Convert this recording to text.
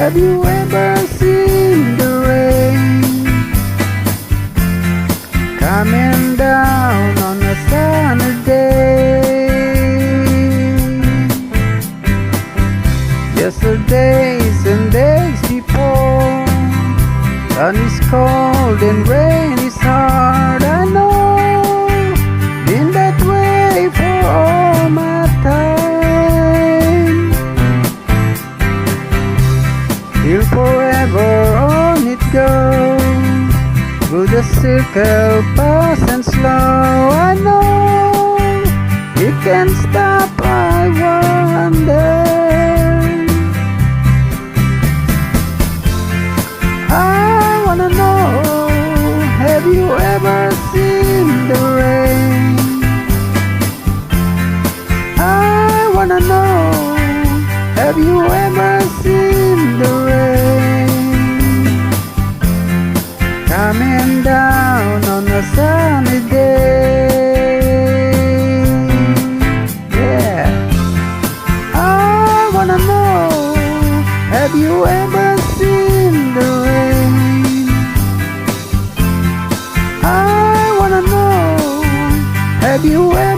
Have you ever seen the rain coming down on a sunny day? Yesterdays and days before, sun is cold and rain is hard. I know, been that way for all my time. Till forever on it goes, through the circle, fast and slow. I know it can't stop, I wonder. I wanna know, have you ever seen the rain? I wanna know, have you ever seen the rain coming down on a sunny day? Yeah, I wanna know, have you ever seen the rain? I wanna know, have you ever